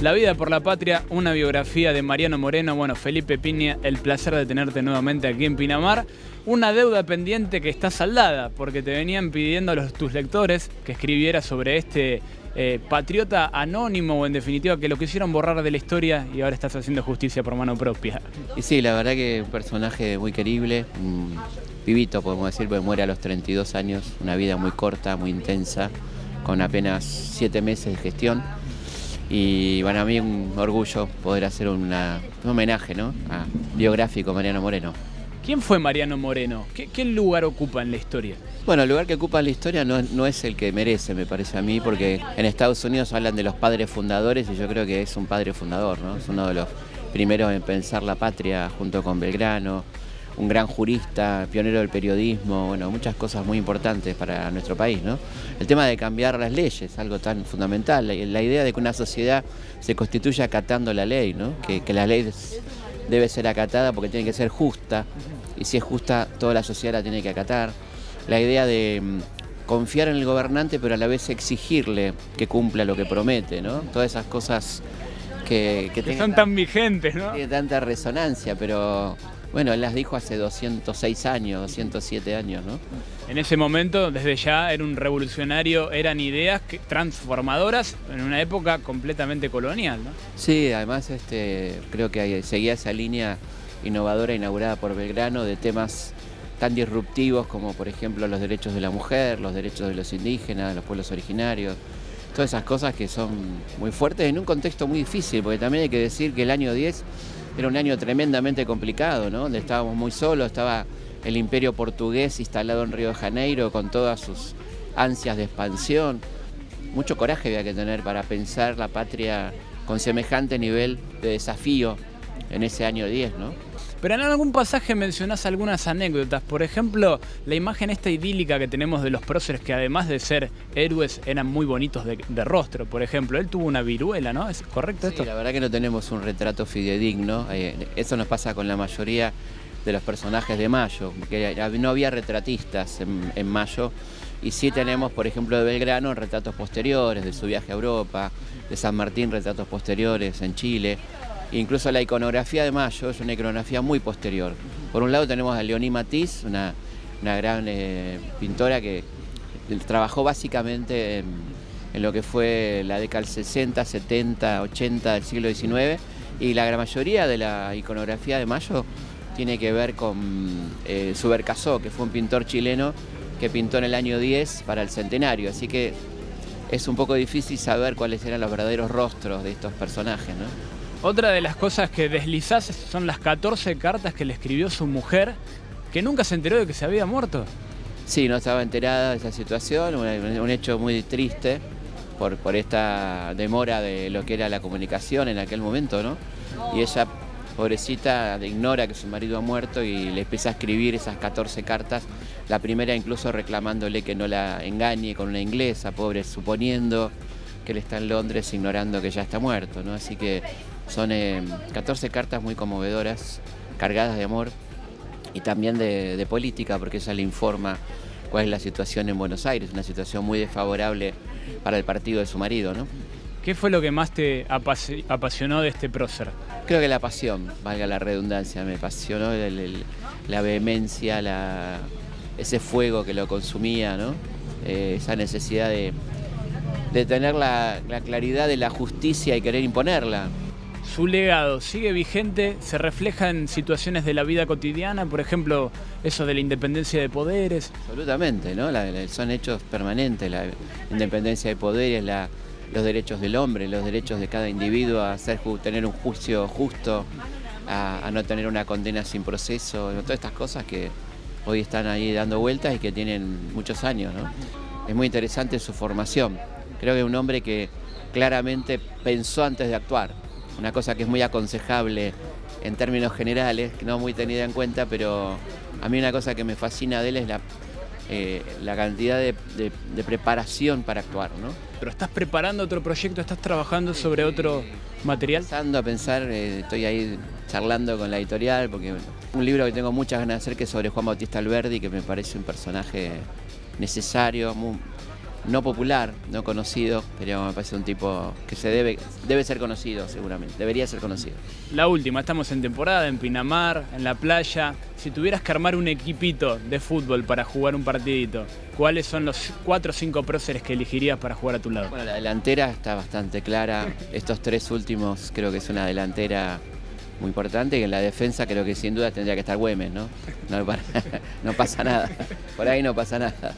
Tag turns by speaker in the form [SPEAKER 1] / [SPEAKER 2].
[SPEAKER 1] La vida por la patria, una biografía de Mariano Moreno. Bueno, Felipe Piña, el placer de tenerte nuevamente aquí en Pinamar. Una deuda pendiente que está saldada, porque te venían pidiendo tus lectores que escribieras sobre este patriota anónimo, o en definitiva que lo quisieron borrar de la historia, y ahora estás haciendo justicia por mano propia.
[SPEAKER 2] Y sí, la verdad que un personaje muy querible, un pibito podemos decir, porque muere a los 32 años, una vida muy corta, muy intensa, con apenas 7 meses de gestión. Y bueno, a mí un orgullo poder hacer un homenaje, ¿no?, biográfico a Mariano Moreno.
[SPEAKER 1] ¿Quién fue Mariano Moreno? ¿Qué lugar ocupa en la historia?
[SPEAKER 2] Bueno, el lugar que ocupa en la historia no es el que merece, me parece a mí, porque en Estados Unidos hablan de los padres fundadores y yo creo que es un padre fundador, ¿no? Es uno de los primeros en pensar la patria junto con Belgrano, un gran jurista, pionero del periodismo, bueno, muchas cosas muy importantes para nuestro país, ¿no? El tema de cambiar las leyes, algo tan fundamental, la idea de que una sociedad se constituya acatando la ley, ¿no? Que la ley debe ser acatada porque tiene que ser justa, y si es justa, toda la sociedad la tiene que acatar. La idea de confiar en el gobernante, pero a la vez exigirle que cumpla lo que promete, ¿no? Todas esas cosas que
[SPEAKER 1] son tan vigentes, ¿no?
[SPEAKER 2] Tiene tanta resonancia, pero bueno, él las dijo hace 206 años, 207 años, ¿no?
[SPEAKER 1] En ese momento, desde ya, era un revolucionario, eran ideas transformadoras en una época completamente colonial, ¿no?
[SPEAKER 2] Sí, además creo que seguía esa línea innovadora inaugurada por Belgrano de temas tan disruptivos como, por ejemplo, los derechos de la mujer, los derechos de los indígenas, de los pueblos originarios, todas esas cosas que son muy fuertes en un contexto muy difícil, porque también hay que decir que el año 10 era un año tremendamente complicado, ¿no? Donde estábamos muy solos, estaba el imperio portugués instalado en Río de Janeiro con todas sus ansias de expansión. Mucho coraje había que tener para pensar la patria con semejante nivel de desafío en ese año 10, ¿no?
[SPEAKER 1] Pero en algún pasaje mencionás algunas anécdotas, por ejemplo, la imagen esta idílica que tenemos de los próceres, que además de ser héroes eran muy bonitos de rostro. Por ejemplo, él tuvo una viruela, ¿no? ¿Es correcto esto?
[SPEAKER 2] Sí, la verdad que no tenemos un retrato fidedigno, eso nos pasa con la mayoría de los personajes de Mayo, porque no había retratistas en Mayo, y sí tenemos, por ejemplo, de Belgrano retratos posteriores, de su viaje a Europa, de San Martín retratos posteriores en Chile. Incluso la iconografía de Mayo es una iconografía muy posterior. Por un lado tenemos a Leonie Matisse, una gran pintora que trabajó básicamente en lo que fue la década del 60, 70, 80 del siglo XIX, y la gran mayoría de la iconografía de Mayo tiene que ver con Subercaseaux, que fue un pintor chileno que pintó en el año 10 para el centenario, así que es un poco difícil saber cuáles eran los verdaderos rostros de estos personajes, ¿no?
[SPEAKER 1] Otra de las cosas que deslizás son las 14 cartas que le escribió su mujer, que nunca se enteró de que se había muerto.
[SPEAKER 2] Sí, no estaba enterada de esa situación, un hecho muy triste por esta demora de lo que era la comunicación en aquel momento, ¿no? Y ella, pobrecita, ignora que su marido ha muerto y le empieza a escribir esas 14 cartas, la primera incluso reclamándole que no la engañe con una inglesa, pobre, suponiendo que él está en Londres, ignorando que ya está muerto, ¿no? Así que son 14 cartas muy conmovedoras, cargadas de amor y también de política, porque ella le informa cuál es la situación en Buenos Aires, una situación muy desfavorable para el partido de su marido, ¿no?
[SPEAKER 1] ¿Qué fue lo que más te apasionó de este prócer?
[SPEAKER 2] Creo que la pasión, valga la redundancia, me apasionó la vehemencia, ese fuego que lo consumía, ¿no? Esa necesidad de tener la claridad de la justicia y querer imponerla.
[SPEAKER 1] ¿Su legado sigue vigente? ¿Se refleja en situaciones de la vida cotidiana? Por ejemplo, eso de la independencia de poderes.
[SPEAKER 2] Absolutamente, ¿no? Son hechos permanentes, la independencia de poderes, los derechos del hombre, los derechos de cada individuo a tener un juicio justo, a no tener una condena sin proceso, todas estas cosas que hoy están ahí dando vueltas y que tienen muchos años, ¿no? Es muy interesante su formación. Creo que es un hombre que claramente pensó antes de actuar. Una cosa que es muy aconsejable en términos generales, no muy tenida en cuenta, pero a mí una cosa que me fascina de él es la cantidad de preparación para actuar, ¿no?
[SPEAKER 1] ¿Pero estás preparando otro proyecto? ¿Estás trabajando sobre otro material?
[SPEAKER 2] Empezando a pensar, estoy ahí charlando con la editorial, porque un libro que tengo muchas ganas de hacer, que es sobre Juan Bautista Alberdi, que me parece un personaje necesario, no popular, no conocido, pero me parece un tipo que debe ser conocido seguramente, debería ser conocido.
[SPEAKER 1] La última, estamos en temporada, en Pinamar, en la playa. Si tuvieras que armar un equipito de fútbol para jugar un partidito, ¿cuáles son los 4 o 5 próceres que elegirías para jugar a tu lado?
[SPEAKER 2] Bueno, la delantera está bastante clara. Estos 3 últimos creo que es una delantera muy importante, y en la defensa creo que sin duda tendría que estar Güemes, ¿no? No pasa nada. Por ahí no pasa nada.